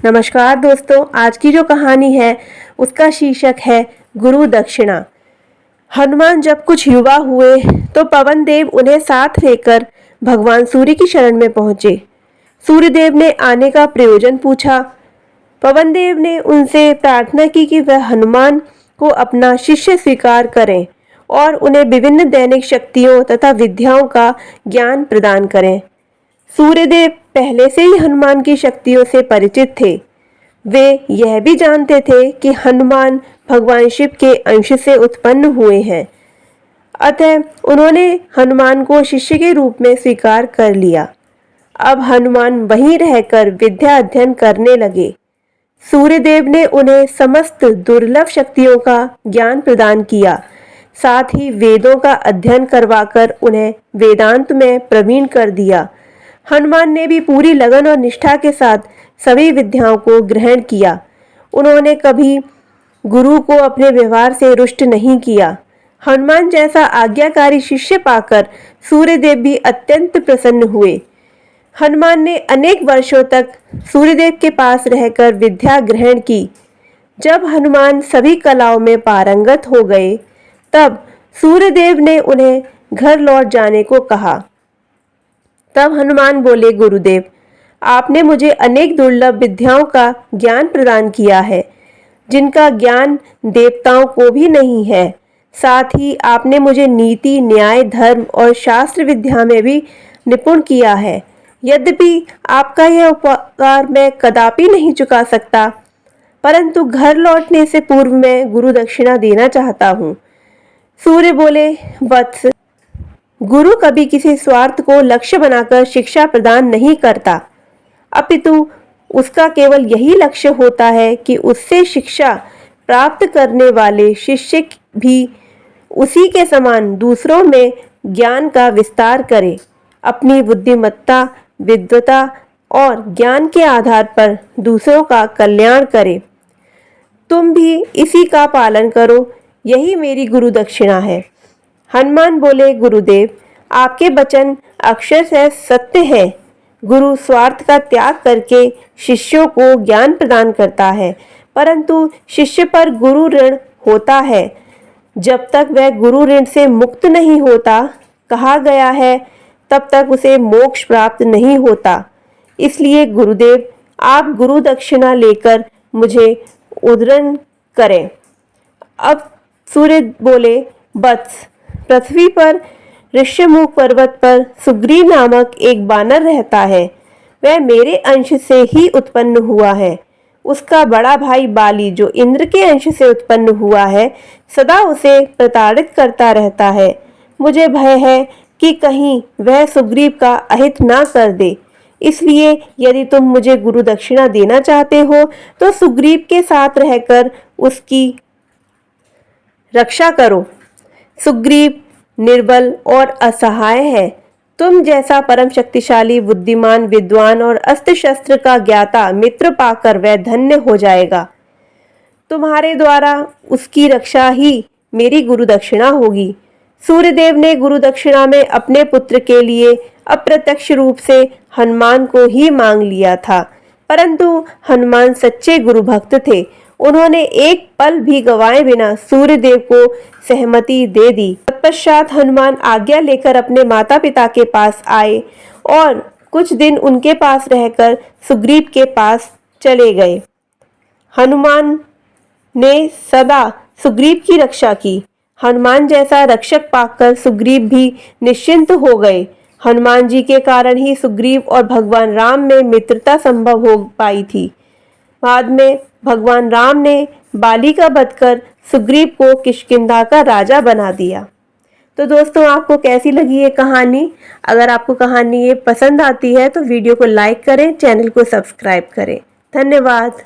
नमस्कार दोस्तों, आज की जो कहानी है उसका शीर्षक है गुरु दक्षिणा। हनुमान जब कुछ युवा हुए तो पवन देव उन्हें साथ लेकर भगवान सूर्य की शरण में पहुंचे। सूर्यदेव ने आने का प्रयोजन पूछा। पवन देव ने उनसे प्रार्थना की कि वह हनुमान को अपना शिष्य स्वीकार करें और उन्हें विभिन्न दैनिक शक्तियों तथा विद्याओं का ज्ञान प्रदान करें। सूर्यदेव पहले से ही हनुमान की शक्तियों से परिचित थे। वे यह भी जानते थे कि हनुमान भगवान शिव के अंश से उत्पन्न हुए हैं, अतः उन्होंने हनुमान को शिष्य के रूप में स्वीकार कर लिया। अब हनुमान वहीं रहकर विद्या अध्ययन करने लगे। सूर्यदेव ने उन्हें समस्त दुर्लभ शक्तियों का ज्ञान प्रदान किया, साथ ही वेदों का अध्ययन करवाकर उन्हें वेदांत में प्रवीण कर दिया। हनुमान ने भी पूरी लगन और निष्ठा के साथ सभी विद्याओं को ग्रहण किया। उन्होंने कभी गुरु को अपने व्यवहार से रुष्ट नहीं किया। हनुमान जैसा आज्ञाकारी शिष्य पाकर सूर्यदेव भी अत्यंत प्रसन्न हुए। हनुमान ने अनेक वर्षों तक सूर्यदेव के पास रहकर विद्या ग्रहण की। जब हनुमान सभी कलाओं में पारंगत हो गए, तब सूर्यदेव ने उन्हें घर लौट जाने को कहा। तब हनुमान बोले, गुरुदेव, आपने मुझे अनेक दुर्लभ विद्याओं का ज्ञान प्रदान किया है, जिनका ज्ञान देवताओं को भी नहीं है। साथ ही आपने मुझे नीति, न्याय, धर्म और शास्त्र विद्या में भी निपुण किया है। यद्यपि आपका यह उपकार मैं कदापि नहीं चुका सकता, परंतु घर लौटने से पूर्व मैं गुरु दक्षिणा देना चाहता हूँ। सूर्य बोले, वत्स, गुरु कभी किसी स्वार्थ को लक्ष्य बनाकर शिक्षा प्रदान नहीं करता, अपितु उसका केवल यही लक्ष्य होता है कि उससे शिक्षा प्राप्त करने वाले शिष्य भी उसी के समान दूसरों में ज्ञान का विस्तार करे, अपनी बुद्धिमत्ता, विद्वता और ज्ञान के आधार पर दूसरों का कल्याण करे। तुम भी इसी का पालन करो, यही मेरी गुरु दक्षिणा है। हनुमान बोले, गुरुदेव, आपके वचन अक्षरशः सत्य है। गुरु स्वार्थ का त्याग करके शिष्यों को ज्ञान प्रदान करता है, परंतु शिष्य पर गुरु ऋण होता है। जब तक वह गुरु ऋण से मुक्त नहीं होता, कहा गया है, तब तक उसे मोक्ष प्राप्त नहीं होता। इसलिए गुरुदेव, आप गुरु दक्षिणा लेकर मुझे उद्धरण करें। अब सूर्य बोले, वत्स, पृथ्वी पर ऋष्यमुख पर्वत पर सुग्रीव नामक एक बानर रहता है। वह मेरे अंश से ही उत्पन्न हुआ है। उसका बड़ा भाई बाली, जो इंद्र के अंश से उत्पन्न हुआ है, सदा उसे प्रताड़ित करता रहता है। मुझे भय है कि कहीं वह सुग्रीव का अहित ना कर दे। इसलिए यदि तुम मुझे गुरु दक्षिणा देना चाहते हो तो सुग्रीव के साथ रहकर उसकी रक्षा करो। सुग्रीव निर्बल और असहाय है। तुम जैसा परम शक्तिशाली, बुद्धिमान, विद्वान और अस्त्र शस्त्र का ज्ञाता मित्र पाकर वह धन्य हो जाएगा। तुम्हारे द्वारा उसकी रक्षा ही मेरी गुरु दक्षिणा होगी। सूर्यदेव ने गुरु दक्षिणा में अपने पुत्र के लिए अप्रत्यक्ष रूप से हनुमान को ही मांग लिया था, परंतु हनुमान सच्चे गुरु भक्त थे। उन्होंने एक पल भी गवाए बिना सूर्यदेव को सहमति दे दी। तत्पश्चात हनुमान आज्ञा लेकर अपने माता पिता के पास आए और कुछ दिन उनके पास रहकर सुग्रीव के पास चले गए। हनुमान ने सदा सुग्रीव की रक्षा की। हनुमान जैसा रक्षक पाकर सुग्रीव भी निश्चिंत हो गए। हनुमान जी के कारण ही सुग्रीव और भगवान राम में मित्रता संभव हो पाई थी। बाद में भगवान राम ने बाली का वध कर सुग्रीव को किष्किंधा का राजा बना दिया। तो दोस्तों, आपको कैसी लगी ये कहानी? अगर आपको कहानी ये पसंद आती है तो वीडियो को लाइक करें, चैनल को सब्सक्राइब करें। धन्यवाद।